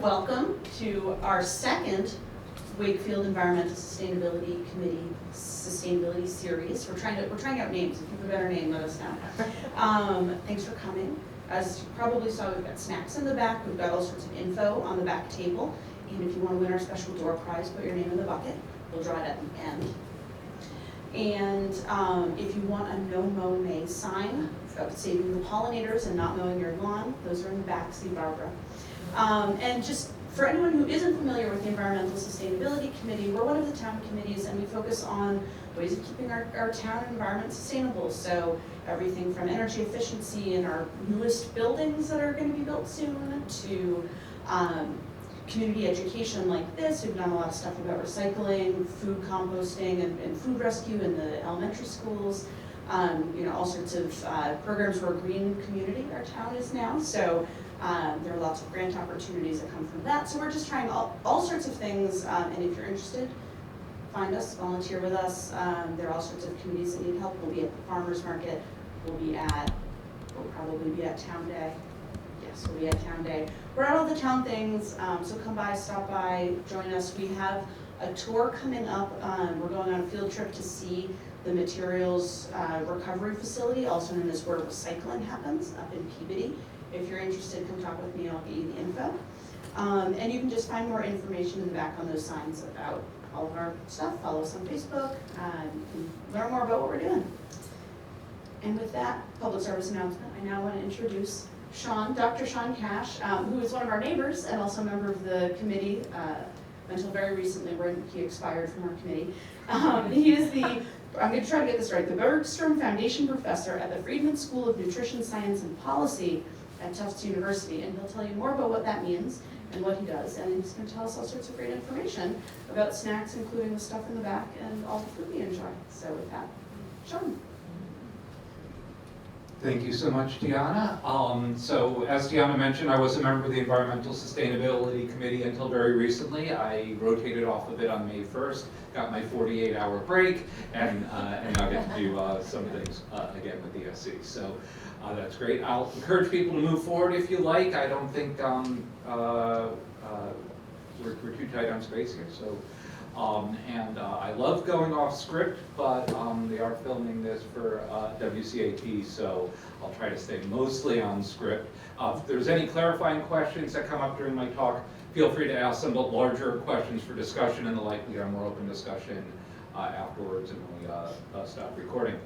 welcome to our second Wakefield Environmental Sustainability Committee Sustainability Series. We're trying out names. If you have a better name, let us know. Thanks for coming. As you probably saw, we've got snacks in the back. We've got all sorts of info on the back table. And if you want to win our special door prize, put your name in the bucket. We'll draw it at the end. And if you want a no mow May sign of saving the pollinators and not mowing your lawn, those are in the back. See Barbara. And just for anyone who isn't familiar with the Environmental Sustainability Committee, we're one of the town committees, and we focus on ways of keeping our town and environment sustainable. So everything from energy efficiency in our newest buildings that are going to be built soon to community education like this. We've done a lot of stuff about recycling, food composting, and food rescue in the elementary schools. All sorts of programs for a green community our town is now. So there are lots of grant opportunities that come from that. So we're just trying all sorts of things. And if you're interested, find us, volunteer with us. There are all sorts of committees that need help. We'll be at the farmers market. We'll probably be at Town Day. Yes, we'll be at Town Day. We're at all the town things, so come by, stop by, join us. We have a tour coming up. We're going on a field trip to see the materials recovery facility, also known as where recycling happens, up in Peabody. If you're interested, come talk with me, I'll get you the info. And you can just find more information in the back on those signs about all of our stuff. Follow us on Facebook, and learn more about what we're doing. And with that public service announcement, I now want to introduce Dr. Sean Cash, who is one of our neighbors and also a member of the committee until very recently when he expired from our committee. He is I'm going to try to get this right, the Bergstrom Foundation Professor at the Friedman School of Nutrition Science and Policy at Tufts University, and he'll tell you more about what that means and what he does, and he's going to tell us all sorts of great information about snacks, including the stuff in the back and all the food we enjoy. So with that, Sean. Thank you so much, Deanna. So as Deanna mentioned, I was a member of the Environmental Sustainability Committee until very recently. I rotated off of it on May 1st, got my 48-hour break, and now get to do some things again with the SC. So that's great. I'll encourage people to move forward if you like. I don't think we're too tight on space here. So. I love going off script, but they are filming this for WCAT, so I'll try to stay mostly on script. If there's any clarifying questions that come up during my talk, feel free to ask some larger questions for discussion, and the like. We have more open discussion afterwards and when we stop recording.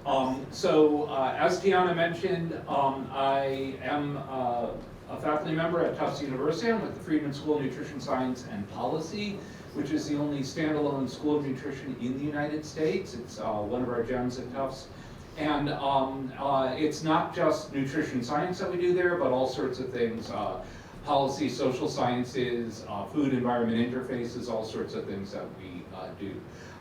As Tiana mentioned, I am a faculty member at Tufts University. I'm with the Friedman School of Nutrition Science and Policy, which is the only standalone school of nutrition in the United States. It's one of our gems at Tufts. And it's not just nutrition science that we do there, but all sorts of things, policy, social sciences, food environment interfaces, all sorts of things that we do.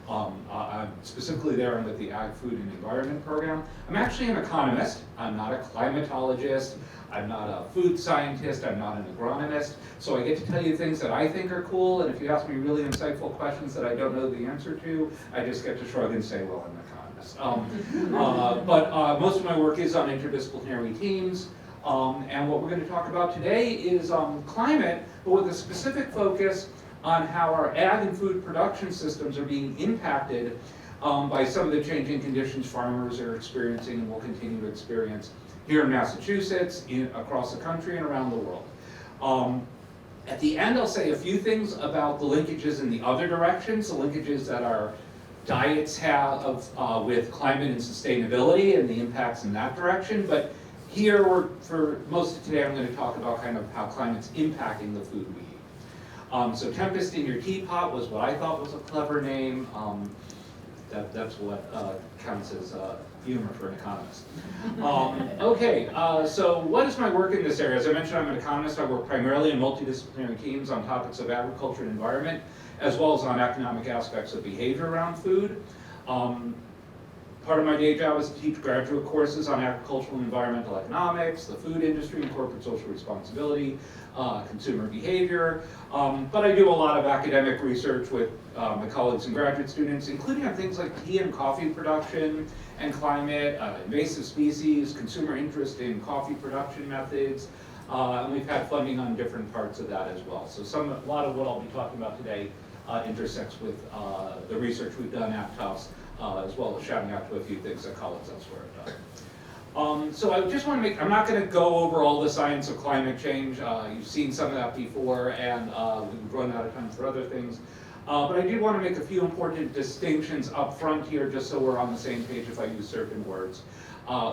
I'm specifically there with the Ag, Food, and Environment program. I'm actually an economist. I'm not a climatologist. I'm not a food scientist. I'm not an agronomist. So I get to tell you things that I think are cool, and if you ask me really insightful questions that I don't know the answer to, I just get to shrug and say, well, I'm an economist. But most of my work is on interdisciplinary teams, and what we're going to talk about today is climate, but with a specific focus on how our ag and food production systems are being impacted by some of the changing conditions farmers are experiencing and will continue to experience here in Massachusetts, across the country, and around the world. At the end, I'll say a few things about the linkages in the other directions, the linkages that our diets have with climate and sustainability and the impacts in that direction. But here, for most of today, I'm going to talk about kind of how climate's impacting the food we eat. So Tempest in Your Teapot was what I thought was a clever name. That's what counts as humor for an economist. So what is my work in this area? As I mentioned, I'm an economist. I work primarily in multidisciplinary teams on topics of agriculture and environment, as well as on economic aspects of behavior around food. Part of my day job is to teach graduate courses on agricultural and environmental economics, the food industry and corporate social responsibility, consumer behavior. But I do a lot of academic research with my colleagues and graduate students, including on things like tea and coffee production and climate, invasive species, consumer interest in coffee production methods, And we've had funding on different parts of that as well. So a lot of what I'll be talking about today intersects with the research we've done at Tufts, as well as shouting out to a few things that colleagues elsewhere have done. So I just want to I'm not going to go over all the science of climate change. You've seen some of that before, and we've run out of time for other things. But I did want to make a few important distinctions up front here, just so we're on the same page if I use certain words.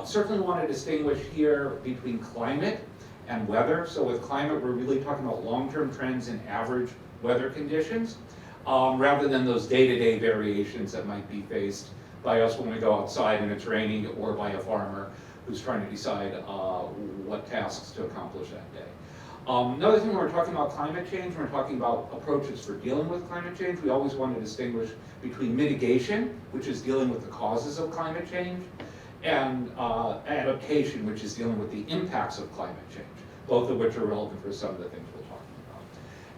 Certainly want to distinguish here between climate and weather. So with climate, we're really talking about long-term trends in average weather conditions, rather than those day-to-day variations that might be faced by us when we go outside and it's raining, or by a farmer who's trying to decide what tasks to accomplish that day. Another thing, when we're talking about climate change, when we're talking about approaches for dealing with climate change, we always want to distinguish between mitigation, which is dealing with the causes of climate change, and adaptation, which is dealing with the impacts of climate change, both of which are relevant for some of the things we're talking about.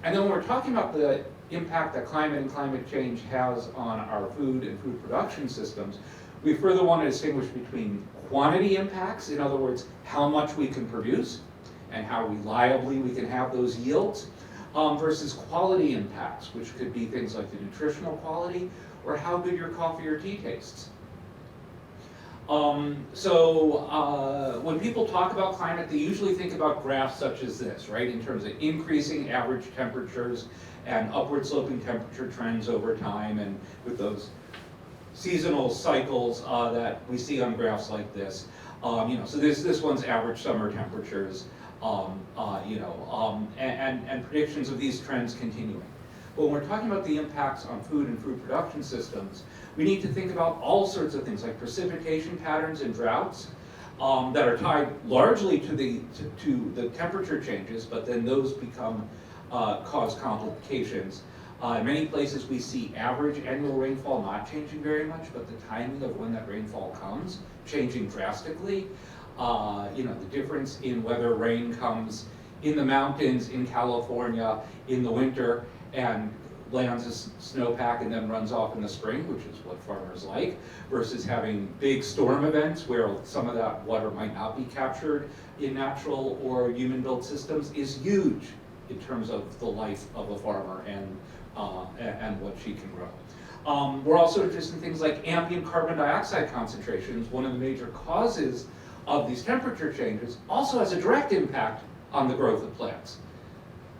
And then when we're talking about the impact that climate and climate change has on our food and food production systems, we further want to distinguish between quantity impacts, in other words, how much we can produce and how reliably we can have those yields, versus quality impacts, which could be things like the nutritional quality or how good your coffee or tea tastes. When people talk about climate, they usually think about graphs such as this, right, in terms of increasing average temperatures and upward sloping temperature trends over time, and with those seasonal cycles that we see on graphs like this. So this one's average summer temperatures, and predictions of these trends continuing. But when we're talking about the impacts on food and food production systems, we need to think about all sorts of things like precipitation patterns and droughts that are tied largely to the temperature changes, but then those cause complications. In many places we see average annual rainfall not changing very much, but the timing of when that rainfall comes changing drastically. The difference in whether rain comes in the mountains in California in the winter and lands as snowpack and then runs off in the spring, which is what farmers like, versus having big storm events where some of that water might not be captured in natural or human-built systems, is huge in terms of the life of a farmer and what she can grow. We're also interested in things like ambient carbon dioxide concentrations. One of the major causes of these temperature changes also has a direct impact on the growth of plants.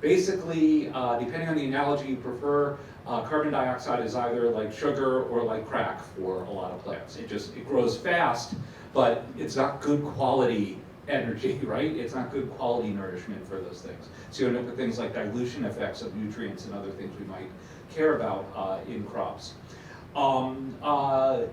Basically, depending on the analogy you prefer, carbon dioxide is either like sugar or like crack for a lot of plants. It grows fast, but it's not good quality energy, right? It's not good quality nourishment for those things. So you end up with things like dilution effects of nutrients and other things we might care about in crops.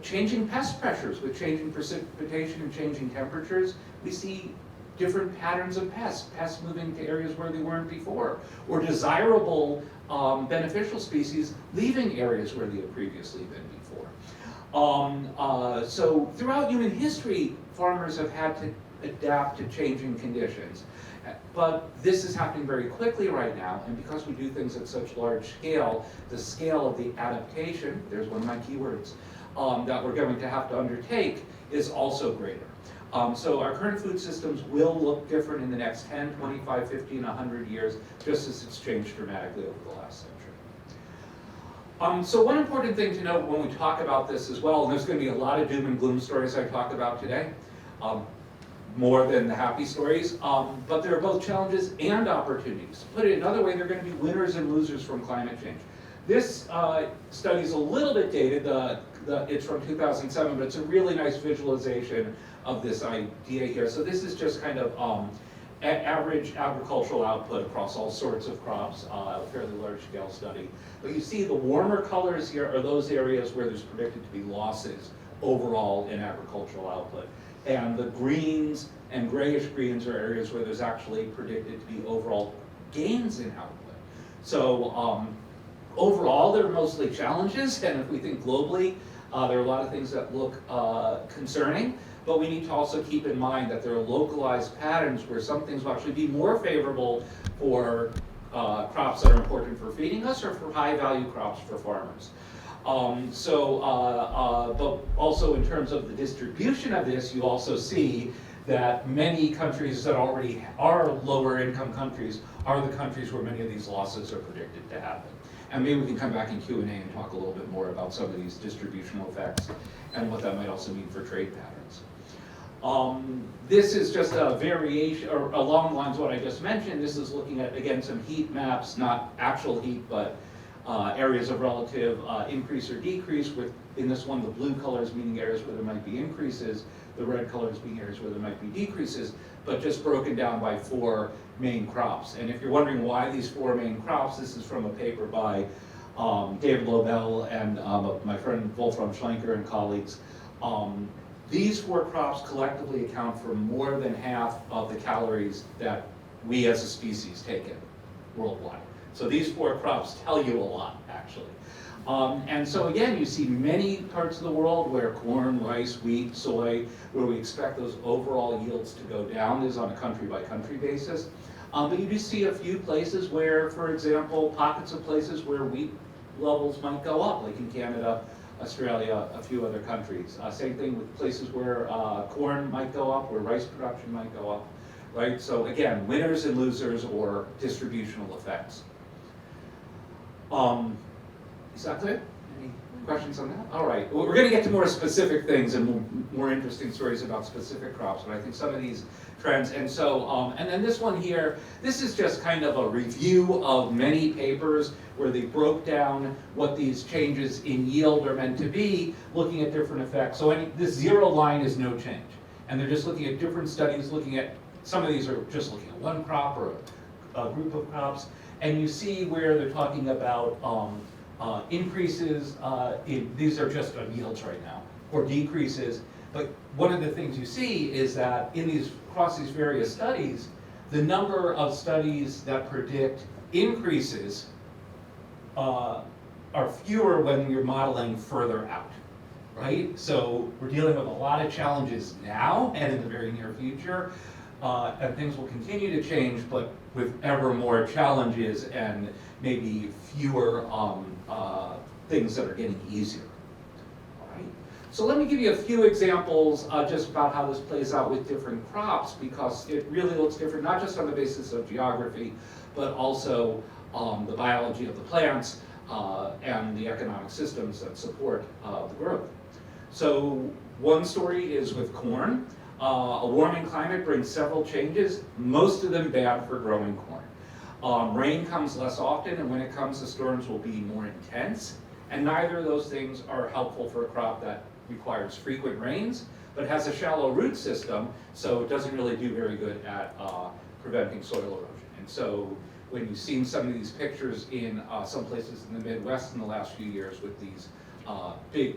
Changing pest pressures with changing precipitation and changing temperatures, we see different patterns of pests moving to areas where they weren't before, or desirable beneficial species leaving areas where they had previously been before. So throughout human history, farmers have had to adapt to changing conditions. But this is happening very quickly right now, and because we do things at such large scale, the scale of the adaptation, there's one of my keywords, that we're going to have to undertake is also greater. So our current food systems will look different in the next 10, 25, 50, and 100 years, just as it's changed dramatically over the last century. So one important thing to note when we talk about this as well, and there's going to be a lot of doom and gloom stories I talk about today, more than the happy stories, but there are both challenges and opportunities. To put it another way, there are going to be winners and losers from climate change. This study is a little bit dated, it's from 2007, but it's a really nice visualization of this idea here. So this is just kind of average agricultural output across all sorts of crops, a fairly large scale study. But you see the warmer colors here are those areas where there's predicted to be losses overall in agricultural output. And the greens and grayish greens are areas where there's actually predicted to be overall gains in output. So overall, there are mostly challenges, and if we think globally, there are a lot of things that look concerning, but we need to also keep in mind that there are localized patterns where some things will actually be more favorable for crops that are important for feeding us or for high-value crops for farmers. But also in terms of the distribution of this, you also see that many countries that already are lower income countries are the countries where many of these losses are predicted to happen. And maybe we can come back in Q&A and talk a little bit more about some of these distributional effects and what that might also mean for trade patterns. This is just a variation, or along the lines of what I just mentioned. This is looking at, again, some heat maps, not actual heat, but areas of relative increase or decrease, with, in this one, the blue colors meaning areas where there might be increases, the red colors being areas where there might be decreases, but just broken down by 4 main crops. And if you're wondering why these 4 main crops, this is from a paper by David Lobel and my friend Wolfram Schlenker and colleagues. These 4 crops collectively account for more than half of the calories that we as a species take in worldwide. So these 4 crops tell you a lot, actually. And so again, you see many parts of the world where corn, rice, wheat, soy, where we expect those overall yields to go down. This is on a country-by-country basis. But you do see a few places where, for example, pockets of places where wheat levels might go up, like in Canada, Australia, a few other countries. Same thing with places where corn might go up, where rice production might go up, right? So again, winners and losers or distributional effects. Is that clear? Any questions on that? All right, well, we're going to get to more specific things and more interesting stories about specific crops, but I think some of these trends, and so, and then this one here, this is just kind of a review of many papers where they broke down what these changes in yield are meant to be, looking at different effects. So this 0 line is no change, and they're just looking at different studies, looking at, some of these are just looking at one crop or a group of crops, and you see where they're talking about increases, these are just on yields right now, or decreases. But one of the things you see is that across these various studies, the number of studies that predict increases are fewer when you're modeling further out, right? So we're dealing with a lot of challenges now and in the very near future, and things will continue to change, but with ever more challenges and maybe fewer things that are getting easier. All right. So let me give you a few examples just about how this plays out with different crops, because it really looks different, not just on the basis of geography, but also the biology of the plants and the economic systems that support the growth. So one story is with corn. A warming climate brings several changes, most of them bad for growing corn. Rain comes less often, and when it comes, the storms will be more intense. And neither of those things are helpful for a crop that requires frequent rains, but has a shallow root system, so it doesn't really do very good at preventing soil erosion. And so when you've seen some of these pictures in some places in the Midwest in the last few years with these big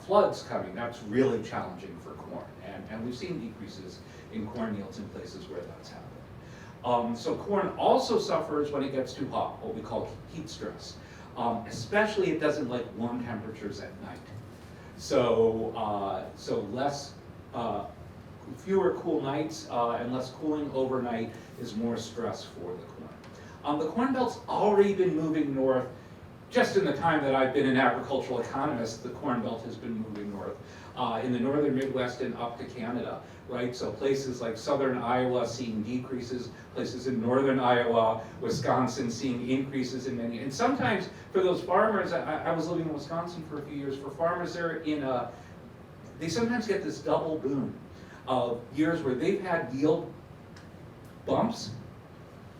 floods coming, that's really challenging for corn. And we've seen decreases in corn yields in places where that's happened. So corn also suffers when it gets too hot, what we call heat stress. Especially it doesn't like warm temperatures at night. So, fewer cool nights and less cooling overnight is more stress for the corn. The Corn Belt's already been moving north. Just in the time that I've been an agricultural economist, the Corn Belt has been moving north. In the northern Midwest and up to Canada, right? So places like southern Iowa seeing decreases, places in northern Iowa, Wisconsin seeing increases in many. And sometimes for those farmers, I was living in Wisconsin for a few years, for farmers they sometimes get this double boom of years where they've had yield bumps,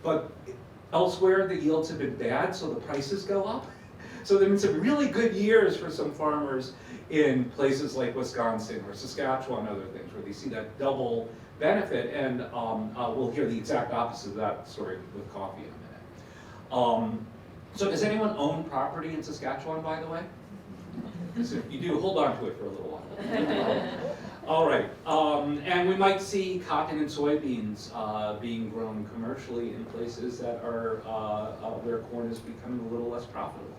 but elsewhere the yields have been bad, so the prices go up. So there have been some really good years for some farmers in places like Wisconsin or Saskatchewan, other things, where they see that double benefit, and we'll hear the exact opposite of that story with coffee in a minute. So does anyone own property in Saskatchewan, by the way? Because if you do, hold on to it for a little while. All right, and we might see cotton and soybeans being grown commercially in places that are where corn is becoming a little less profitable.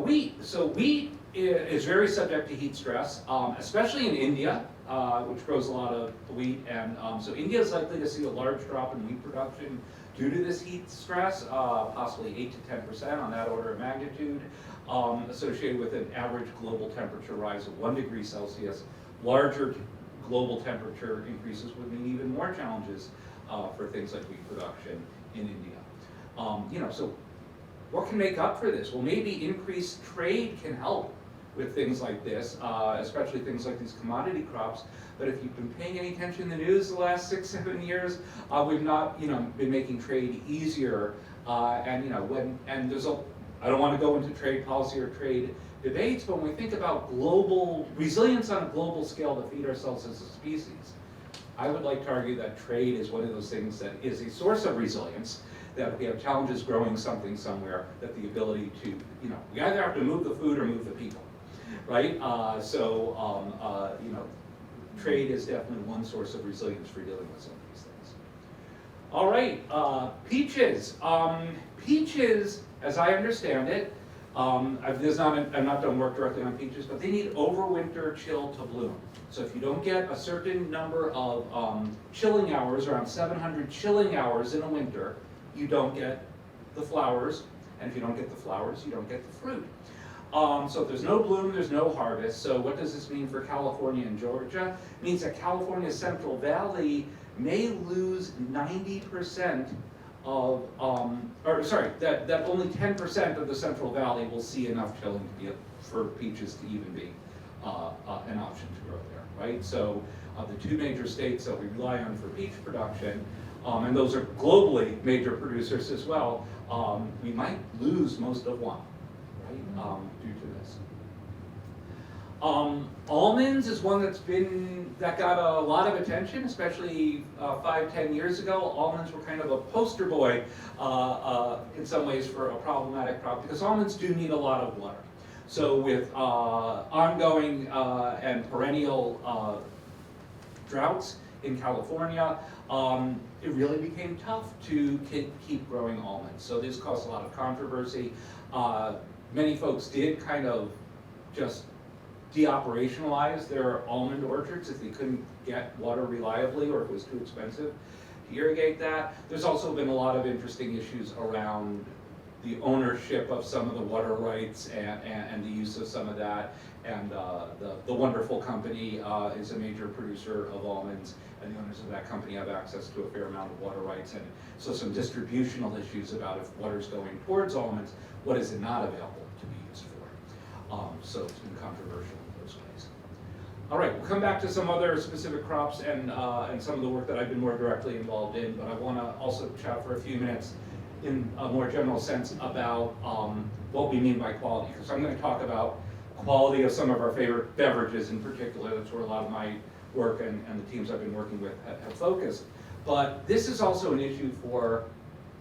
Wheat. So wheat is very subject to heat stress, especially in India, which grows a lot of wheat, and so India is likely to see a large drop in wheat production due to this heat stress, possibly 8 to 10% on that order of magnitude, associated with an average global temperature rise of 1 degree Celsius. Larger global temperature increases would mean even more challenges for things like wheat production in India. So what can make up for this? Well, maybe increased trade can help with things like this, especially things like these commodity crops. But if you've been paying any attention to the news the last 6-7 years, we've not, been making trade easier. And there's I don't want to go into trade policy or trade debates, but when we think about global resilience on a global scale to feed ourselves as a species, I would like to argue that trade is one of those things that is a source of resilience. That if we have challenges growing something somewhere, that the ability to, we either have to move the food or move the people, right? Trade is definitely one source of resilience for dealing with some of these things. All right, peaches. Peaches, as I understand it, I'm not done work directly on peaches, but they need overwinter chill to bloom. So if you don't get a certain number of chilling hours, around 700 chilling hours in a winter, you don't get the flowers, and if you don't get the flowers, you don't get the fruit. So if there's no bloom, there's no harvest. So what does this mean for California and Georgia? It means that California's Central Valley may lose 90% of, that only 10% of the Central Valley will see enough chilling for peaches to even be an option to grow there, right? So the two major states that we rely on for peach production, and those are globally major producers as well, we might lose most of one, right, due to this. Almonds is one that got a lot of attention, especially 5-10 years ago. Almonds were kind of a poster boy in some ways for a problematic crop, because almonds do need a lot of water. So with ongoing and perennial droughts in California, it really became tough to keep growing almonds. So this caused a lot of controversy. Many folks did kind of just de-operationalize their almond orchards if they couldn't get water reliably or if it was too expensive to irrigate that. There's also been a lot of interesting issues around the ownership of some of the water rights and the use of some of that. And the wonderful company is a major producer of almonds, and the owners of that company have access to a fair amount of water rights. And so some distributional issues about if water's going towards almonds, what is it not available to be used for? So it's been controversial in those ways. All right, we'll come back to some other specific crops and some of the work that I've been more directly involved in, but I want to also chat for a few minutes in a more general sense about what we mean by quality, because I'm going to talk about quality of some of our favorite beverages in particular. That's where a lot of my work and the teams I've been working with have focused. But this is also an issue for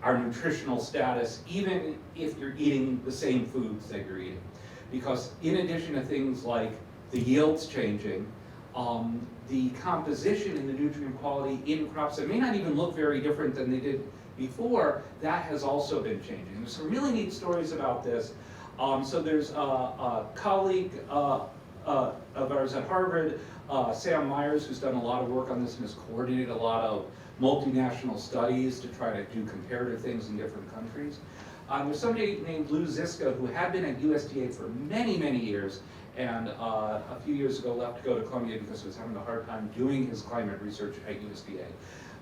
our nutritional status, even if you're eating the same foods that you're eating. Because in addition to things like the yields changing, the composition and the nutrient quality in crops that may not even look very different than they did before, that has also been changing. There's some really neat stories about this. So there's a colleague of ours at Harvard, Sam Myers, who's done a lot of work on this and has coordinated a lot of multinational studies to try to do comparative things in different countries. There's somebody named Lou Ziska who had been at USDA for many, many years, and a few years ago left to go to Columbia because he was having a hard time doing his climate research at USDA.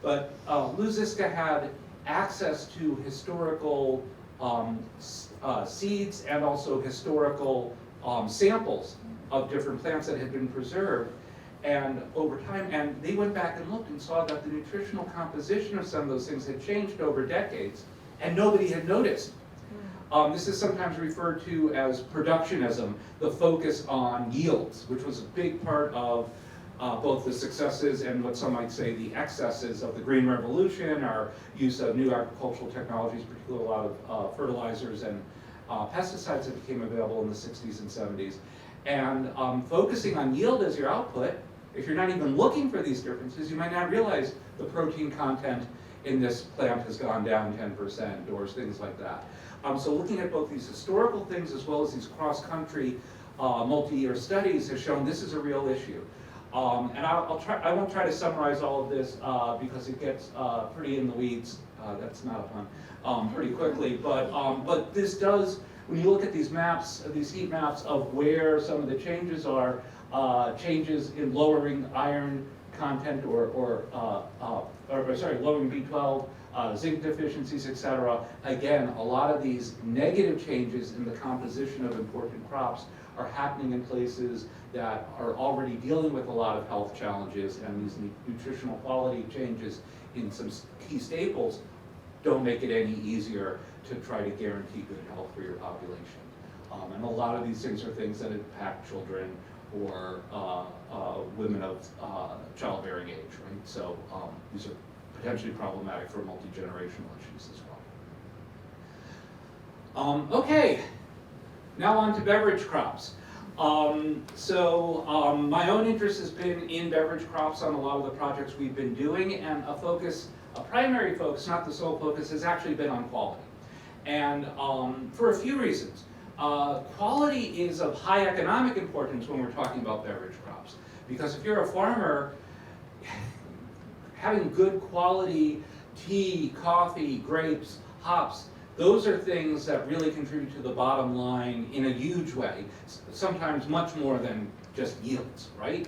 But Lou Ziska had access to historical seeds and also historical samples of different plants that had been preserved, and over time, and they went back and looked and saw that the nutritional composition of some of those things had changed over decades, and nobody had noticed. This is sometimes referred to as productionism, the focus on yields, which was a big part of both the successes and what some might say the excesses of the Green Revolution, our use of new agricultural technologies, particularly a lot of fertilizers and pesticides that became available in the 60s and 70s. And focusing on yield as your output, if you're not even looking for these differences, you might not realize the protein content in this plant has gone down 10% or things like that. So looking at both these historical things as well as these cross-country multi-year studies has shown this is a real issue. And I won't try to summarize all of this because it gets pretty in the weeds. That's not a pun. Pretty quickly, but this does. When you look at these maps, these heat maps of where some of the changes are, changes in lowering iron content or lowering B12, zinc deficiencies, etc. Again, a lot of these negative changes in the composition of important crops are happening in places that are already dealing with a lot of health challenges, and these nutritional quality changes in some key staples don't make it any easier to try to guarantee good health for your population. And a lot of these things are things that impact children or women of childbearing age, right? So these are potentially problematic for multi-generational issues as well. Okay, now on to beverage crops. My own interest has been in beverage crops on a lot of the projects we've been doing, and a primary focus, not the sole focus, has actually been on quality. And for a few reasons. Quality is of high economic importance when we're talking about beverage crops. Because if you're a farmer, having good quality tea, coffee, grapes, hops, those are things that really contribute to the bottom line in a huge way, sometimes much more than just yields, right?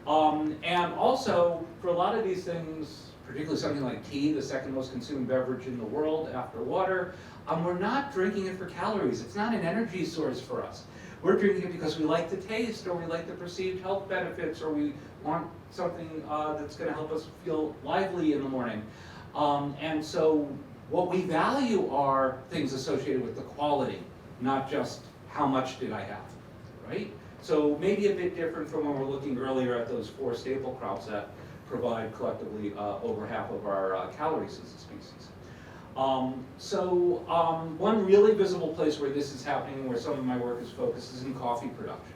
And also, for a lot of these things, particularly something like tea, the second most consumed beverage in the world after water, we're not drinking it for calories. It's not an energy source for us. We're drinking it because we like the taste, or we like the perceived health benefits, or we want something that's going to help us feel lively in the morning. And so what we value are things associated with the quality, not just how much did I have, right? So maybe a bit different from when we're looking earlier at those 4 staple crops that provide collectively over half of our calories as a species. One really visible place where this is happening, where some of my work is focused, is in coffee production.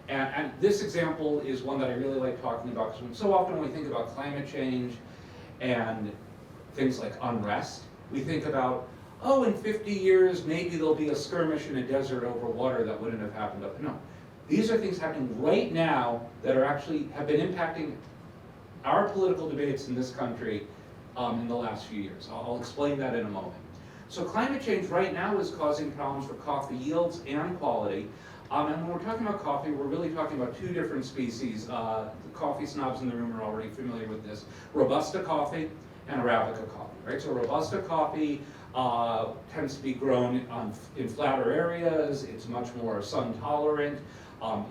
And this example is one that I really like talking about, because so often when we think about climate change and things like unrest, we think about, oh, in 50 years, maybe there'll be a skirmish in a desert over water that wouldn't have happened. No, these are things happening right now that have been impacting our political debates in this country in the last few years. I'll explain that in a moment. So climate change right now is causing problems for coffee yields and quality. And when we're talking about coffee, we're really talking about 2 different species. The coffee snobs in the room are already familiar with this. Robusta coffee and Arabica coffee, right? So Robusta coffee tends to be grown in flatter areas. It's much more sun tolerant.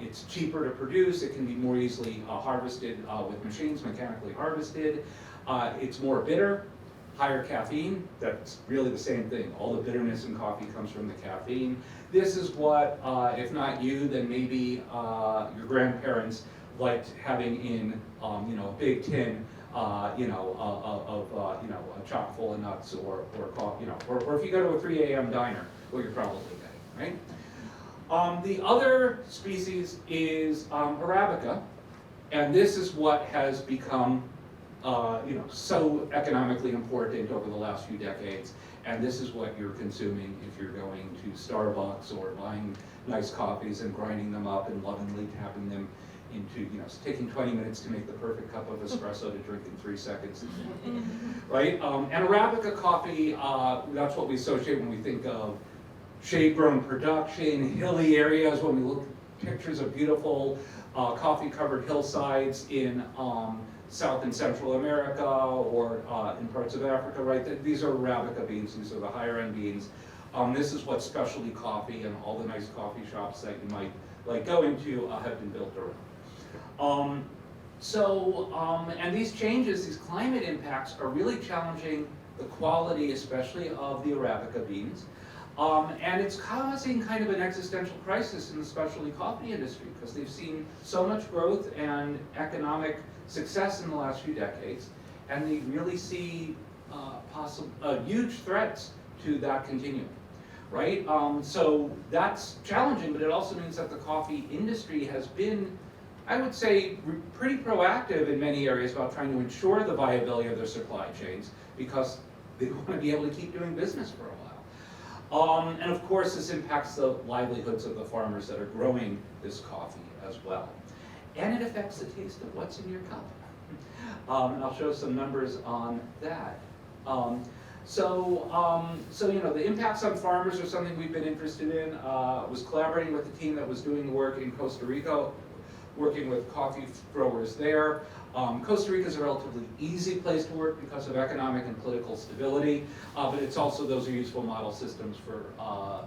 It's cheaper to produce. It can be more easily harvested with machines, mechanically harvested. It's more bitter, higher caffeine. That's really the same thing. All the bitterness in coffee comes from the caffeine. This is what, if not you, then maybe your grandparents liked having in, a big tin, of a chock full of nuts, or coffee, or if you go to a 3 a.m. diner, well, you're probably getting, right? The other species is Arabica, and this is what has become so economically important over the last few decades, and this is what you're consuming if you're going to Starbucks or buying nice coffees and grinding them up and lovingly tapping them into, taking 20 minutes to make the perfect cup of espresso to drink in 3 seconds, right? And Arabica coffee, that's what we associate when we think of shade-grown production, hilly areas, when we look at pictures of beautiful coffee-covered hillsides in South and Central America, or in parts of Africa, right? These are Arabica beans. These are the higher-end beans. This is what specialty coffee and all the nice coffee shops that you might like going to have been built around. And these changes, these climate impacts, are really challenging the quality, especially of the Arabica beans. And it's causing kind of an existential crisis in the specialty coffee industry, because they've seen so much growth and economic success in the last few decades, and they really see huge threats to that continuing, right? So that's challenging, but it also means that the coffee industry has been, I would say, pretty proactive in many areas about trying to ensure the viability of their supply chains, because they want to be able to keep doing business for a while. And of course, this impacts the livelihoods of the farmers that are growing this coffee as well. and it affects the taste of what's in your cup. And I'll show some numbers on that. So you know, the impacts on farmers are something we've been interested in. Was collaborating with the team that was doing the work in Costa Rica, working with coffee growers there. Costa Rica is a relatively easy place to work because of economic and political stability, but it's also, those are useful model systems for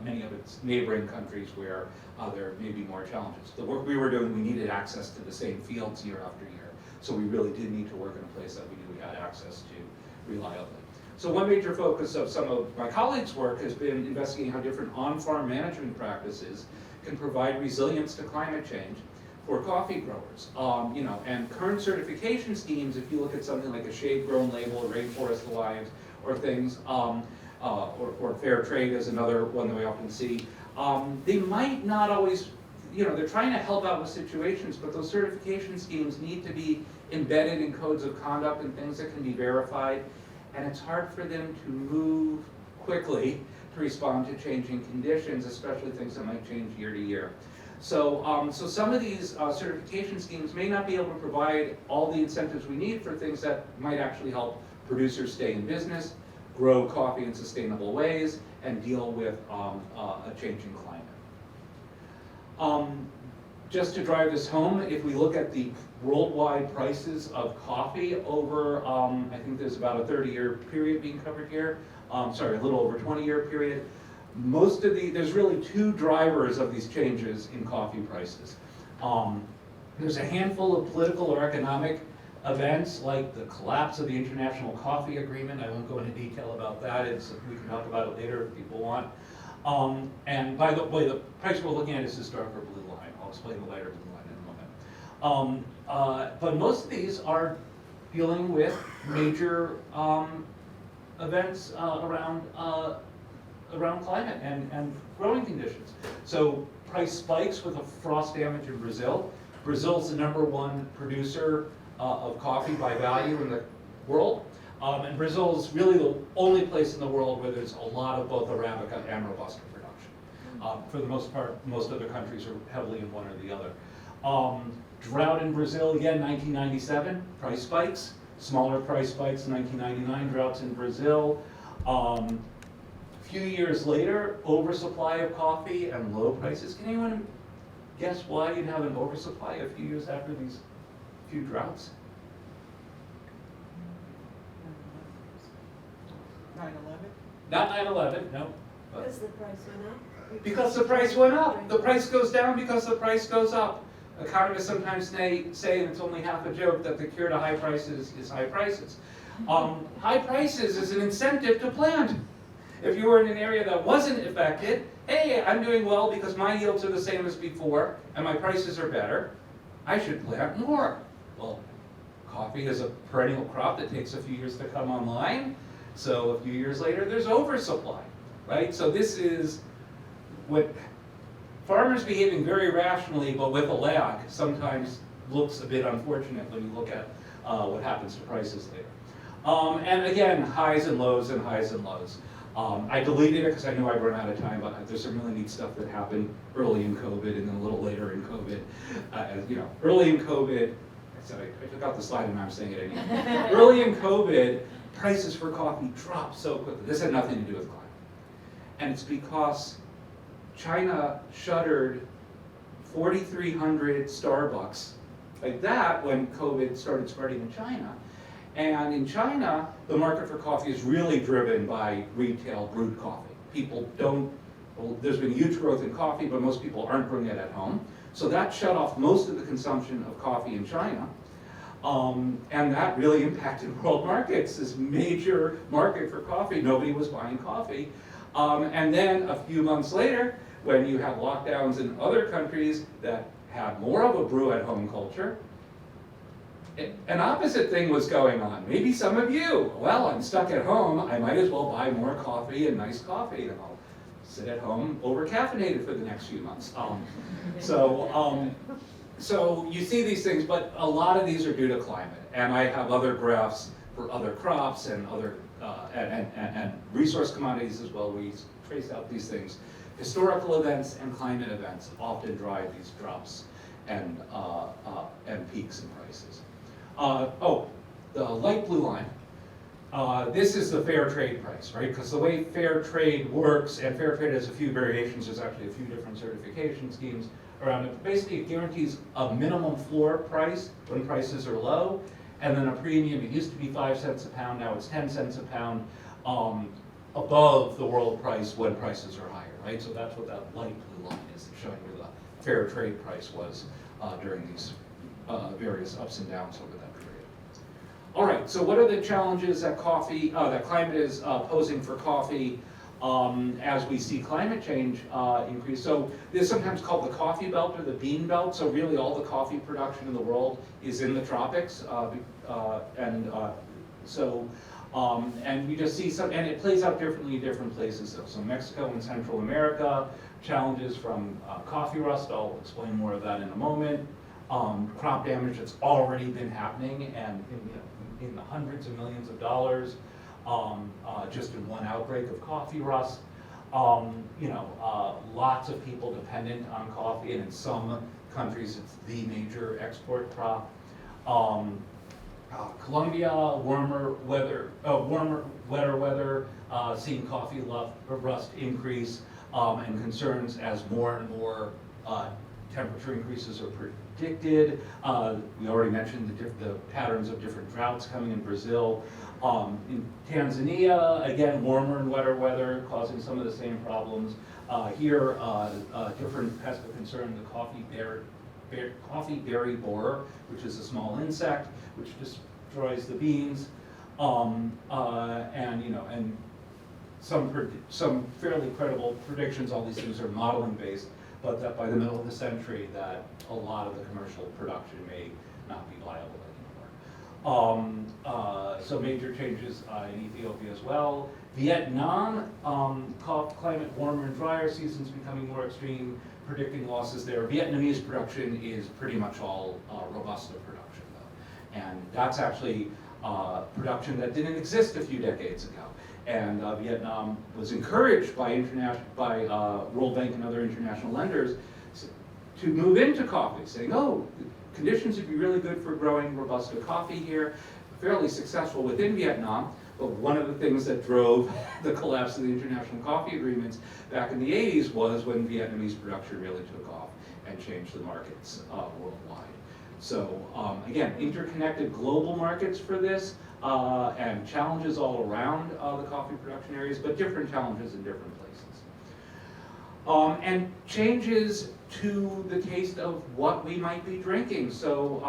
many of its neighboring countries where there may be more challenges. The work we were doing, we needed access to the same fields year after year, so we really did need to work in a place that we knew we had access to reliably. So one major focus of some of my colleagues' work has been investigating how different on-farm management practices can provide resilience to climate change for coffee growers. You know, and current certification schemes, if you look at something like a shade-grown label, or Rainforest Alliance, or things, or Fair Trade is another one that we often see, they might not always, you know, they're trying to help out with situations, but those certification schemes need to be embedded in codes of conduct and things that can be verified, and it's hard for them to move quickly to respond to changing conditions, especially things that might change year to year. So, so some of these certification schemes may not be able to provide all the incentives we need for things that might actually help producers stay in business, grow coffee in sustainable ways, and deal with a changing climate. Just to drive this home, if we look at the worldwide prices of coffee over, I think there's about a 30-year period being covered here, sorry, a little over 20-year period. Most of there's really two drivers of these changes in coffee prices. There's a handful of political or economic events like the collapse of the International Coffee Agreement. I won't go into detail about that. We can talk about it later if people want. And by the way, the price we're looking at is historical blue line. I'll explain the lighter blue line in a moment. But most of these are dealing with major events around climate and growing conditions. So price spikes with a frost damage in Brazil. Brazil's the #1 producer of coffee by value in the world. And Brazil is really the only place in the world where there's a lot of both Arabica and Robusta production. For the most part, most other countries are heavily in one or the other. Drought in Brazil, again, 1997, price spikes. Smaller price spikes in 1999, droughts in Brazil. A few years later, oversupply of coffee and low prices. Can anyone guess why you'd have an oversupply a few years after these few droughts? 9/11? Not 9/11, no. Because the price went up? Because the price went up. The price goes down because the price goes up. Economists sometimes say, and it's only half a joke, that the cure to high prices is high prices. High prices is an incentive to plant. If you were in an area that wasn't affected, hey, I'm doing well because my yields are the same as before and my prices are better, I should plant more. Well, coffee is a perennial crop that takes a few years to come online, so a few years later there's oversupply, right? So this is what farmers behaving very rationally but with a lag sometimes looks a bit unfortunate when you look at what happens to prices later. And again, highs and lows and highs and lows. I deleted it because I knew I'd run out of time, but there's some really neat stuff that happened early in COVID and then a little later in COVID. You know, early in COVID, I took out the slide and I'm saying it anyway. Early in COVID, prices for coffee dropped so quickly. This had nothing to do with climate. And it's because China shuttered 4,300 Starbucks like that when COVID started spreading in China. And in China, the market for coffee is really driven by retail brewed coffee. People don't, well, there's been huge growth in coffee, but most people aren't brewing it at home. So that shut off most of the consumption of coffee in China. And that really impacted world markets, this major market for coffee. Nobody was buying coffee. And then a few months later, when you have lockdowns in other countries that had more of a brew-at-home culture, an opposite thing was going on. Maybe some of you, well, I'm stuck at home, I might as well buy more coffee and nice coffee, and I'll sit at home over-caffeinated for the next few months. So you see these things, but a lot of these are due to climate. And I have other graphs for other crops and other and resource commodities as well. We trace out these things. Historical events and climate events often drive these drops and peaks in prices. The light blue line. This is the fair trade price, right? Because the way fair trade works, and fair trade has a few variations, there's actually a few different certification schemes around it. Basically, it guarantees a minimum floor price when prices are low, and then a premium. It used to be 5 cents a pound, now it's 10 cents a pound above the world price when prices are higher, right? So that's what that light blue line is, showing where the fair trade price was during these various ups and downs over that period. All right, so what are the challenges that that climate is posing for coffee as we see climate change increase? So this is sometimes called the coffee belt or the bean belt. So really all the coffee production in the world is in the tropics. And we just see some, and it plays out differently in different places though. So Mexico and Central America, challenges from coffee rust, I'll explain more of that in a moment. Crop damage that's already been happening and in the hundreds of millions of dollars just in one outbreak of coffee rust. Lots of people dependent on coffee, and in some countries it's the major export crop. Colombia, wetter weather, seeing coffee rust increase, and concerns as more and more temperature increases are predicted. We already mentioned the patterns of different droughts coming in Brazil. In Tanzania, again, warmer and wetter weather causing some of the same problems. Here, different pest of concern, the coffee berry borer, which is a small insect which destroys the beans, and some fairly credible predictions. All these things are modeling based, but that by the middle of the century, that a lot of the commercial production may not be viable anymore. So major changes in Ethiopia as well. Vietnam, climate warmer and drier, seasons becoming more extreme, predicting losses there. Vietnamese production is pretty much all Robusta production though. And that's actually production that didn't exist a few decades ago. And Vietnam was encouraged by World Bank and other international lenders to move into coffee, saying, oh, conditions would be really good for growing Robusta coffee here. Fairly successful within Vietnam, but one of the things that drove the collapse of the international coffee agreements back in the 80s was when Vietnamese production really took off and changed the markets worldwide. So again, interconnected global markets for this, and challenges all around the coffee production areas, but different challenges in different places. And changes to the taste of what we might be drinking. So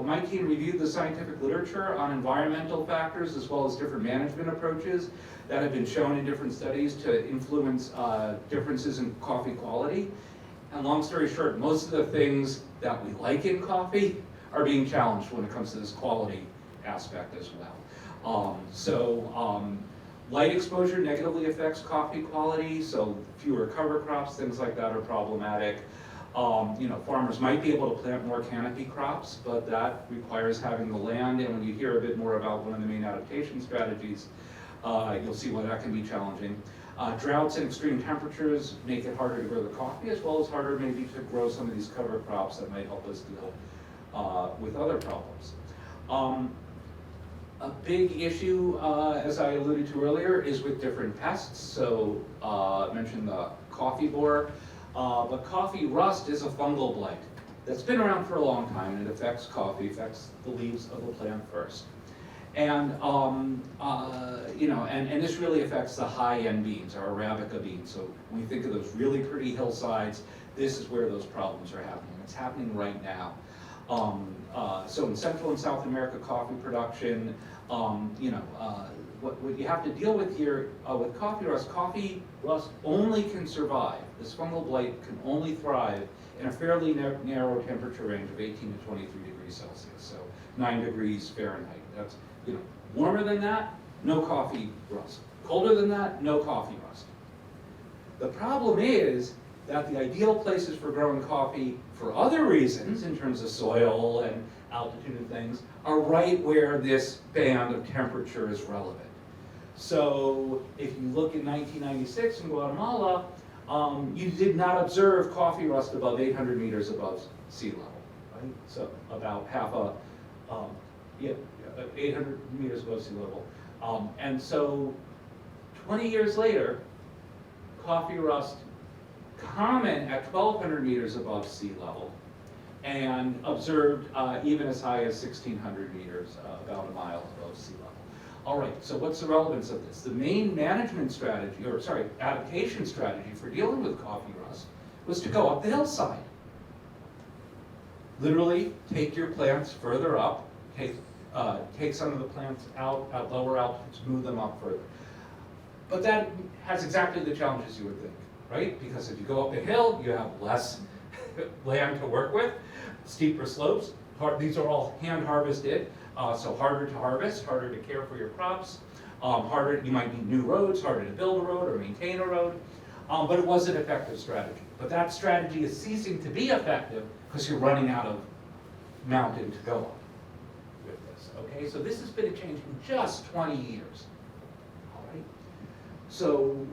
my team reviewed the scientific literature on environmental factors as well as different management approaches that have been shown in different studies to influence differences in coffee quality. And long story short, most of the things that we like in coffee are being challenged when it comes to this quality aspect as well. Light exposure negatively affects coffee quality, so fewer cover crops, things like that are problematic. Farmers might be able to plant more canopy crops, but that requires having the land, and when you hear a bit more about one of the main adaptation strategies, you'll see why that can be challenging. Droughts and extreme temperatures make it harder to grow the coffee, as well as harder maybe to grow some of these cover crops that might help us deal with other problems. A big issue, as I alluded to earlier, is with different pests. So I mentioned the coffee borer, but coffee rust is a fungal blight that's been around for a long time, and it affects coffee, affects the leaves of the plant first. And and this really affects the high-end beans, our Arabica beans. So when we think of those really pretty hillsides, this is where those problems are happening. It's happening right now. So in Central and South America coffee production, what you have to deal with here with coffee rust only can survive. This fungal blight can only thrive in a fairly narrow temperature range of 18 to 23 degrees Celsius, so 9 degrees Fahrenheit. That's, warmer than that, no coffee rust. Colder than that, no coffee rust. The problem is that the ideal places for growing coffee for other reasons, in terms of soil and altitude and things, are right where this band of temperature is relevant. So if you look in 1996 in Guatemala, you did not observe coffee rust above 800 meters above sea level. right? So about half a, yeah, 800 meters above sea level. And so 20 years later, coffee rust common at 1,200 meters above sea level, and observed even as high as 1,600 meters, about a mile above sea level. All right, so what's the relevance of this? The main management strategy, or sorry, adaptation strategy for dealing with coffee rust was to go up the hillside. Literally, take your plants further up, take some of the plants out at lower altitudes, move them up further. But that has exactly the challenges you would think, right? Because if you go up a hill, you have less land to work with, steeper slopes. These are all hand harvested, so harder to harvest, harder to care for your crops, harder, you might need new roads, harder to build a road or maintain a road, but it was an effective strategy. But that strategy is ceasing to be effective because you're running out of mountain to go up with this, okay? So this has been a change in just 20 years, all right? So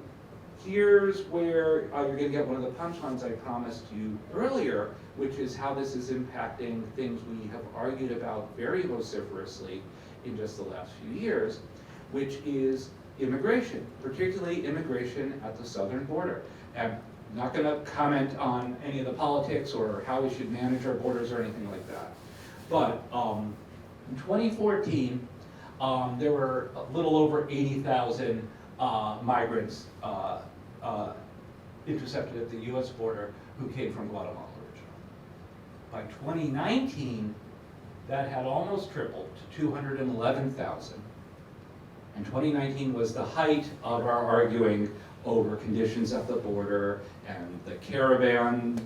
here's where you're gonna get one of the punchlines I promised you earlier, which is how this is impacting things we have argued about very vociferously in just the last few years, which is immigration, particularly immigration at the southern border. And I'm not gonna comment on any of the politics or how we should manage our borders or anything like that. But in 2014, there were a little over 80,000 migrants intercepted at the US border who came from Guatemala originally. By 2019, that had almost tripled to 211,000. And 2019 was the height of our arguing over conditions at the border and the caravan,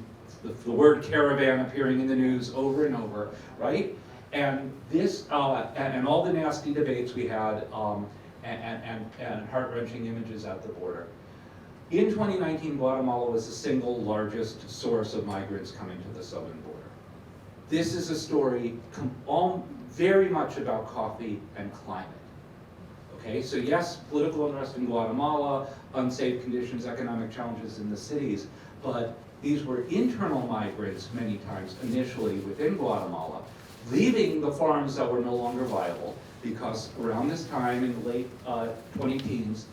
the word caravan appearing in the news over and over, right? And this, and all the nasty debates we had, and heart-wrenching images at the border. In 2019, Guatemala was the single largest source of migrants coming to the southern border. This is a story very much about coffee and climate. Okay, so yes, political unrest in Guatemala, unsafe conditions, economic challenges in the cities, but these were internal migrants many times initially within Guatemala, leaving the farms that were no longer viable, because around this time in the late 20-teens,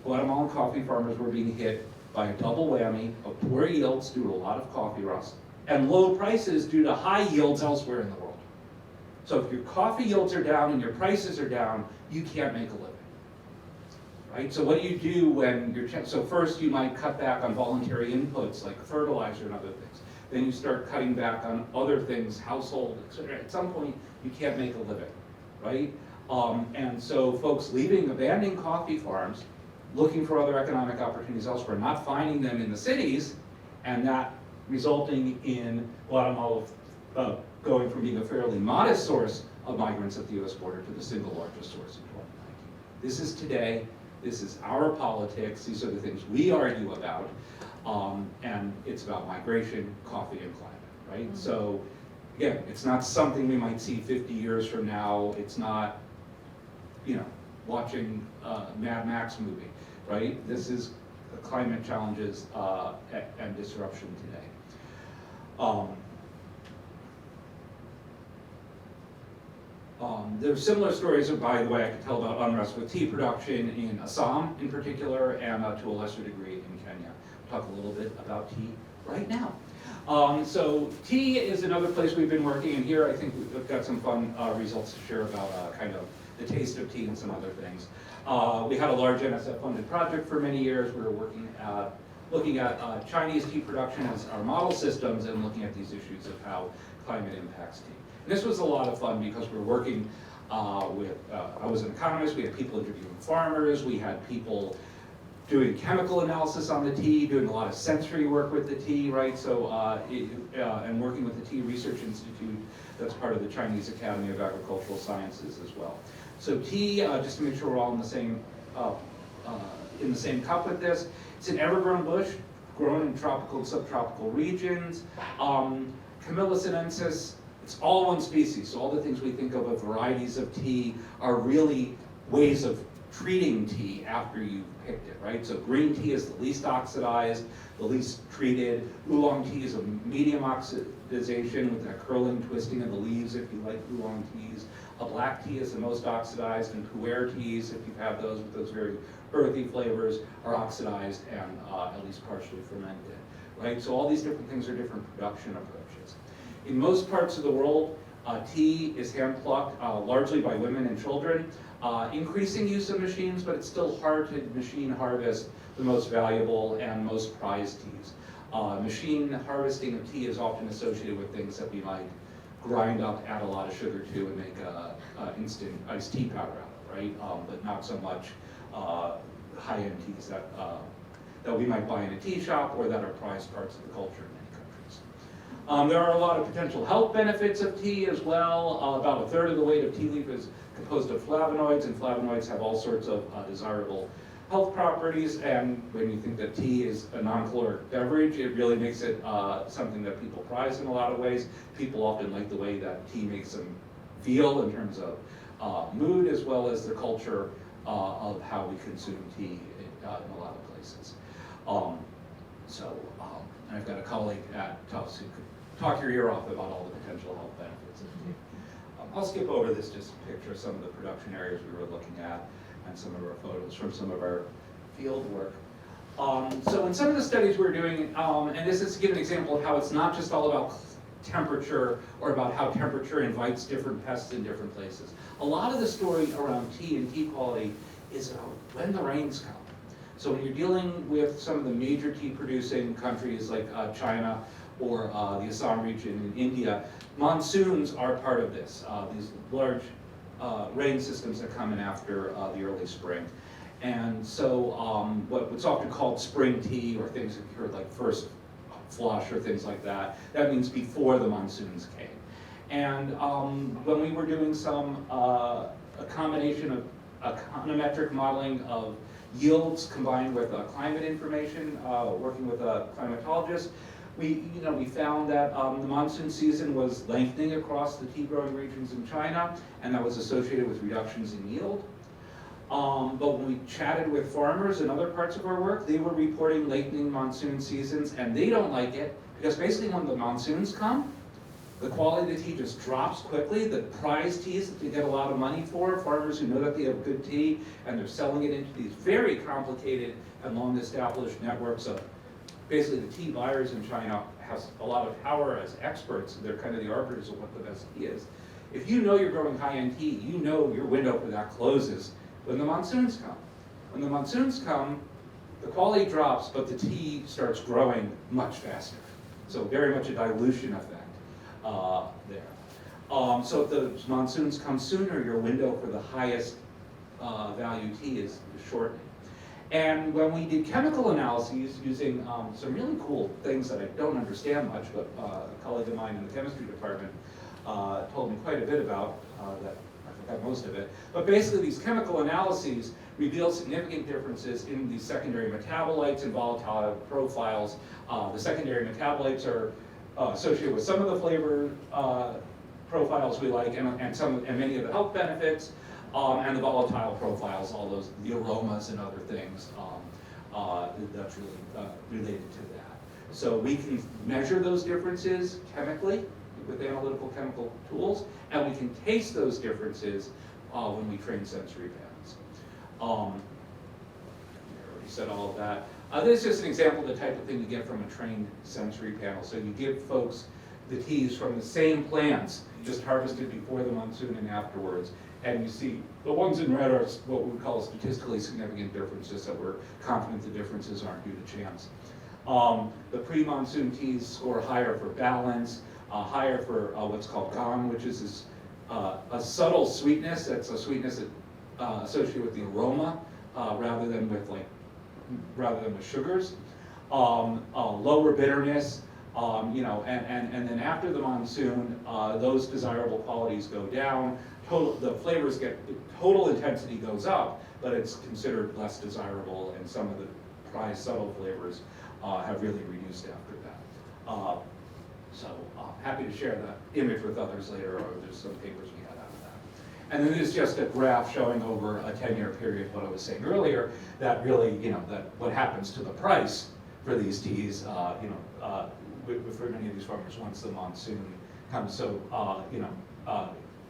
Guatemalan coffee farmers were being hit by a double whammy of poor yields due to a lot of coffee rust and low prices due to high yields elsewhere in the world. So if your coffee yields are down and your prices are down, you can't make a living, right? So what do you do when you're, so first you might cut back on voluntary inputs like fertilizer and other things. Then you start cutting back on other things, household, etc. At some point, you can't make a living, right? And so folks abandoning coffee farms, looking for other economic opportunities elsewhere, not finding them in the cities, and that resulting in Guatemala going from being a fairly modest source of migrants at the US border to the single largest source in 2019. This is today, this is our politics, these are the things we argue about, and it's about migration, coffee, and climate, right? Mm-hmm. So again, it's not something we might see 50 years from now, it's not, watching Mad Max movie, right? This is climate challenges and disruption today. There are similar stories, by the way, I could tell about unrest with tea production in Assam in particular, and to a lesser degree in Kenya. We'll talk a little bit about tea right now. So tea is another place we've been working, and here I think we've got some fun results to share about kind of the taste of tea and some other things. We had a large NSF-funded project for many years. We were looking at Chinese tea production as our model systems and looking at these issues of how climate impacts tea. And this was a lot of fun because we were working with, I was an economist, we had people interviewing farmers, we had people doing chemical analysis on the tea, doing a lot of sensory work with the tea, right? So, and working with the Tea Research Institute, that's part of the Chinese Academy of Agricultural Sciences as well. So tea, just to make sure we're all in the same cup with this, it's an evergrown bush, grown in tropical and subtropical regions. Camellia sinensis, it's all one species, so all the things we think of as varieties of tea are really ways of treating tea after you picked it, right? So green tea is the least oxidized, the least treated. Oolong tea is a medium oxidization with that curling, twisting of the leaves if you like oolong teas. A black tea is the most oxidized, and pu'er teas, if you have those with those very earthy flavors, are oxidized and at least partially fermented, right? So all these different things are different production approaches. In most parts of the world, tea is hand plucked largely by women and children. Increasing use of machines, but it's still hard to machine harvest the most valuable and most prized teas. Machine harvesting of tea is often associated with things that we might grind up, add a lot of sugar to, and make instant iced tea powder out of, right? But not so much high-end teas that we might buy in a tea shop or that are prized parts of the culture in many countries. There are a lot of potential health benefits of tea as well. About a third of the weight of tea leaf is composed of flavonoids, and flavonoids have all sorts of desirable health properties. And when you think that tea is a non-caloric beverage, it really makes it something that people prize in a lot of ways. People often like the way that tea makes them feel in terms of mood, as well as the culture of how we consume tea in a lot of places. And I've got a colleague at Tufts who could talk your ear off about all the potential health benefits of tea. I'll skip over this just to picture some of the production areas we were looking at and some of our photos from some of our field work. So in some of the studies we're doing, and this is to give an example of how it's not just all about temperature or about how temperature invites different pests in different places. A lot of the story around tea and tea quality is about when the rains come. So when you're dealing with some of the major tea producing countries like China or the Assam region in India, monsoons are part of this, these large rain systems that come in after the early spring. And so what's often called spring tea, or things that you heard like first flush or things like that, that means before the monsoons came. And when we were doing a combination of econometric modeling of yields combined with climate information, working with a climatologist, we found that the monsoon season was lengthening across the tea growing regions in China, and that was associated with reductions in yield. But when we chatted with farmers in other parts of our work, they were reporting lengthening monsoon seasons, and they don't like it because basically when the monsoons come, the quality of the tea just drops quickly. The prize teas that they get a lot of money for, farmers who know that they have good tea, and they're selling it into these very complicated and long-established networks of basically the tea buyers in China has a lot of power as experts. They're kind of the arbiters of what the best tea is. If you know you're growing high-end tea, you know your window for that closes when the monsoons come. When the monsoons come, the quality drops, but the tea starts growing much faster. So very much a dilution effect there. So if the monsoons come sooner, your window for the highest value tea is shortening. And when we did chemical analyses using some really cool things that I don't understand much, but a colleague of mine in the chemistry department told me quite a bit about, that I forgot most of it. But basically these chemical analyses reveal significant differences in the secondary metabolites and volatile profiles. The secondary metabolites are associated with some of the flavor profiles we like and many of the health benefits. And the volatile profiles, all those, the aromas and other things, that's really related to that. So we can measure those differences chemically with analytical chemical tools, and we can taste those differences when we train sensory panels. I already said all of that. This is just an example of the type of thing you get from a trained sensory panel. So you give folks the teas from the same plants, just harvested before the monsoon and afterwards. And you see the ones in red are what we would call statistically significant differences, that we're confident the differences aren't due to chance. The pre-monsoon teas score higher for balance, higher for what's called gong, which is this, a subtle sweetness. That's a sweetness that, associated with the aroma rather than with sugars. Lower bitterness. And then after the monsoon, those desirable qualities go down. The flavors total intensity goes up, but it's considered less desirable, and some of the prized subtle flavors have really reduced after that. So happy to share that image with others later, or there's some papers we had out of that. And then there's just a graph showing over a 10-year period, what I was saying earlier, that really, that what happens to the price for these teas, for many of these farmers once the monsoon comes. So,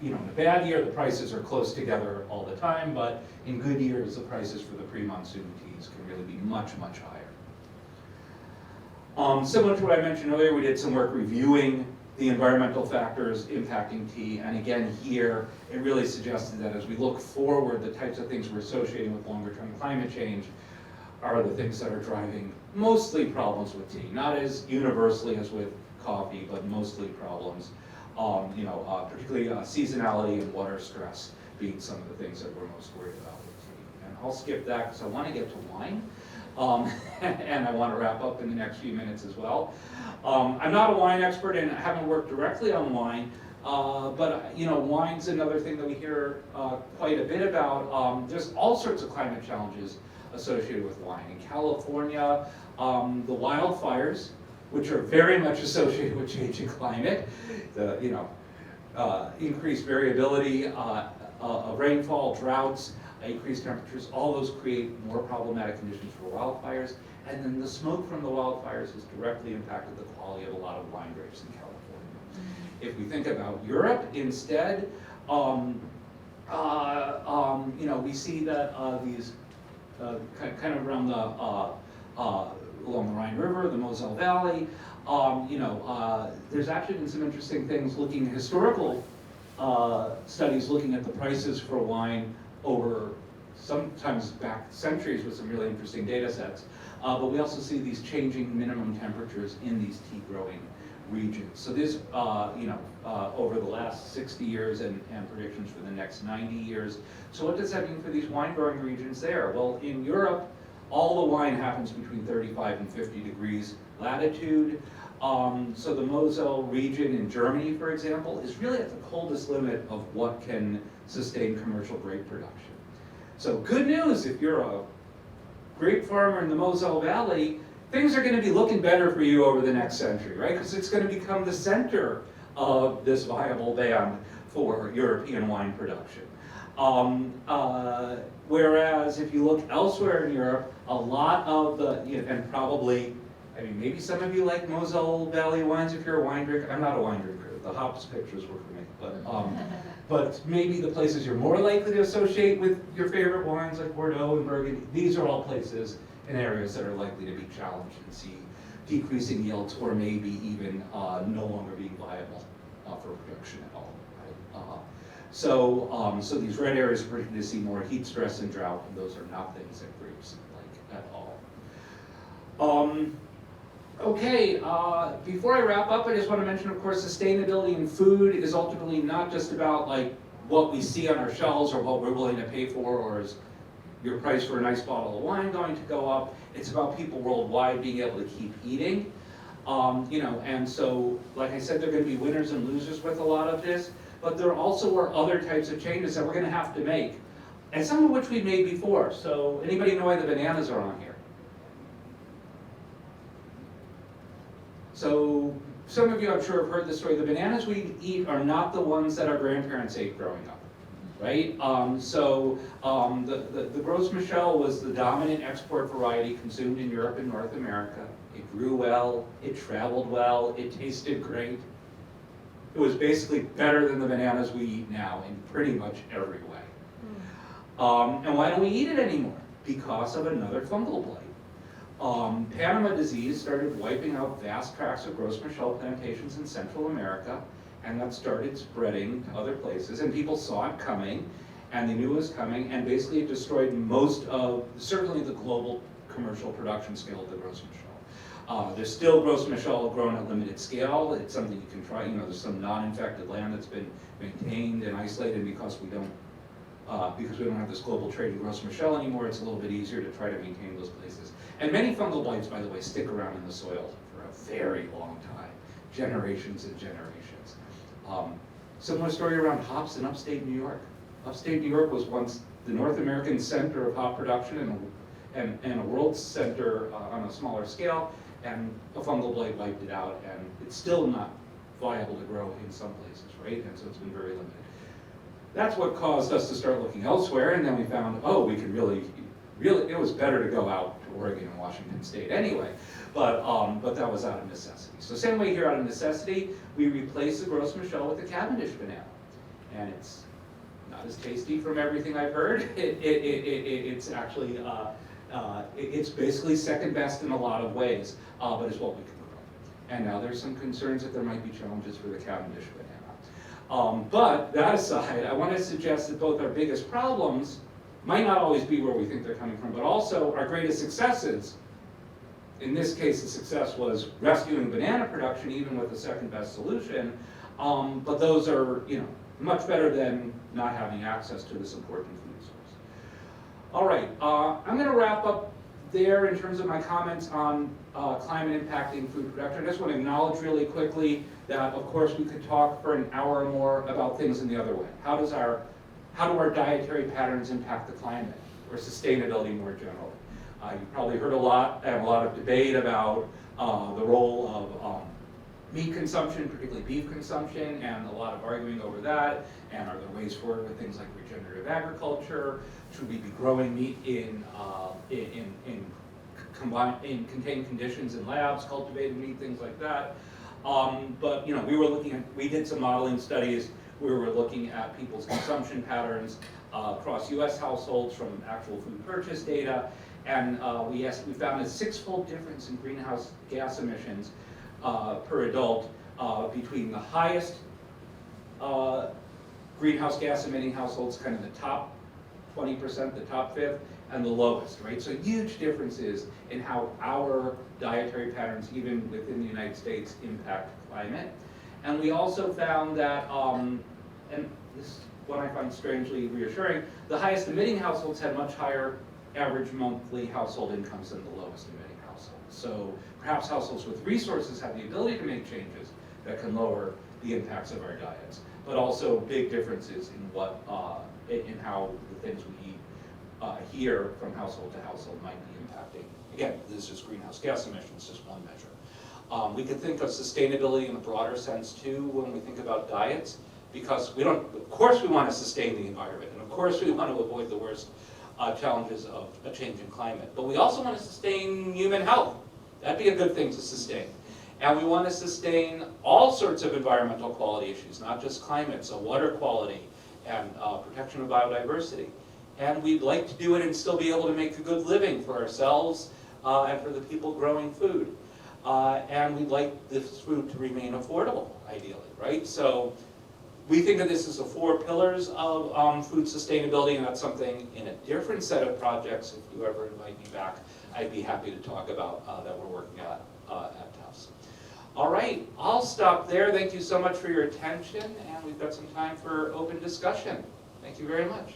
in a bad year, the prices are close together all the time, but in good years, the prices for the pre-monsoon teas can really be much, much higher. Similar to what I mentioned earlier, we did some work reviewing the environmental factors impacting tea, and again here, it really suggested that as we look forward, the types of things we're associating with longer-term climate change are the things that are driving mostly problems with tea, not as universally as with coffee, but mostly problems. Particularly seasonality and water stress being some of the things that we're most worried about with tea. And I'll skip that because I want to get to wine, and I want to wrap up in the next few minutes as well. I'm not a wine expert and I haven't worked directly on wine, but wine's another thing that we hear quite a bit about. There's all sorts of climate challenges associated with wine. In California, the wildfires, which are very much associated with changing climate, the increased variability of rainfall, droughts, increased temperatures, all those create more problematic conditions for wildfires. And then the smoke from the wildfires has directly impacted the quality of a lot of wine grapes in California. If we think about Europe instead, we see that these kind of around along the Rhine River, the Moselle Valley, there's actually been some interesting things historical studies looking at the prices for wine over sometimes back centuries with some really interesting data sets. But we also see these changing minimum temperatures in these tea growing regions. So this, over the last 60 years and predictions for the next 90 years. So what does that mean for these wine growing regions there? Well, in Europe, all the wine happens between 35 and 50 degrees latitude. So the Moselle region in Germany, for example, is really at the coldest limit of what can sustain commercial grape production. So good news, if you're a grape farmer in the Moselle Valley, things are going to be looking better for you over the next century, right? Because it's going to become the center of this viable band for European wine production. Whereas if you look elsewhere in Europe, a lot of and probably, maybe some of you like Moselle Valley wines if you're a wine drinker. I'm not a wine drinker. The hops pictures were for me, but maybe the places you're more likely to associate with your favorite wines like Bordeaux and Burgundy, these are all places and areas that are likely to be challenged and see decreasing yields or maybe even no longer being viable for production at all. Right? So these red areas are predicted to see more heat stress and drought, and those are not things that grapes like at all. Okay, before I wrap up, I just want to mention, of course, sustainability in food is ultimately not just about what we see on our shelves or what we're willing to pay for, or is your price for a nice bottle of wine going to go up. It's about people worldwide being able to keep eating. And so, like I said, there are going to be winners and losers with a lot of this, but there also are other types of changes that we're going to have to make, and some of which we made before. So anybody know why the bananas are on here? So some of you, I'm sure, have heard this story. The bananas we eat are not the ones that our grandparents ate growing up, right? The Gros Michel was the dominant export variety consumed in Europe and North America. It grew well, it traveled well, it tasted great. It was basically better than the bananas we eat now in pretty much every way. And why don't we eat it anymore? Because of another fungal blight. Panama disease started wiping out vast tracts of Gros Michel plantations in Central America, and that started spreading to other places, and people saw it coming, and they knew it was coming, and basically it destroyed most of, certainly the global commercial production scale of the Gros Michel. There's still Gros Michel grown at limited scale. It's something you can try. There's some non-infected land that's been maintained and isolated because we don't have this global trade in Gros Michel anymore. It's a little bit easier to try to maintain those places. And many fungal blights, by the way, stick around in the soil for a very long time, generations and generations. Similar story around hops in upstate New York. Upstate New York was once the North American center of hop production and a world center on a smaller scale, and a fungal blight wiped it out, and it's still not viable to grow in some places, right? And so it's been very limited. that's what caused us to start looking elsewhere, and then we found, oh, we could really, it was better to go out to Oregon and Washington State anyway. But that was out of necessity. So same way here, out of necessity, we replaced the Gros Michel with the Cavendish banana. And it's not as tasty from everything I've heard. It's actually, it's basically second best in a lot of ways, but it's what we can grow. And now there's some concerns that there might be challenges for the Cavendish banana. But that aside, I want to suggest that both our biggest problems might not always be where we think they're coming from, but also our greatest successes. In this case, the success was rescuing banana production, even with the second best solution. But those are, much better than not having access to this important food source. All right, I'm going to wrap up there in terms of my comments on climate impacting food production. I just want to acknowledge really quickly that, of course, we could talk for an hour or more about things in the other way. How do our dietary patterns impact the climate, or sustainability more generally? You've probably heard a lot of debate about the role of meat consumption, particularly beef consumption, and a lot of arguing over that. And are there ways forward with things like regenerative agriculture? Should we be growing meat in contained conditions in labs, cultivated meat, things like that? But we did some modeling studies. We were looking at people's consumption patterns across U.S. households from actual food purchase data, and we found a 6-fold difference in greenhouse gas emissions per adult between the highest greenhouse gas emitting households, kind of the top 20%, the top fifth, and the lowest, right? So huge differences in how our dietary patterns, even within the United States, impact climate. And we also found that, and this is what I find strangely reassuring, the highest emitting households had much higher average monthly household incomes than the lowest emitting households. So perhaps households with resources have the ability to make changes that can lower the impacts of our diets, but also big differences in how the things we eat here from household to household might be impacting. Again, this is greenhouse gas emissions, just one measure. We can think of sustainability in a broader sense too when we think about diets, because of course we want to sustain the environment, and of course we want to avoid the worst challenges of a changing climate, but we also want to sustain human health. That'd be a good thing to sustain. And we want to sustain all sorts of environmental quality issues, not just climate, so water quality and protection of biodiversity. And we'd like to do it and still be able to make a good living for ourselves and for the people growing food. And we'd like this food to remain affordable, ideally, right? So we think of this as the 4 pillars of food sustainability, and that's something in a different set of projects, if you ever invite me back, I'd be happy to talk about that we're working at Tufts. All right, I'll stop there. Thank you so much for your attention, and we've got some time for open discussion. Thank you very much.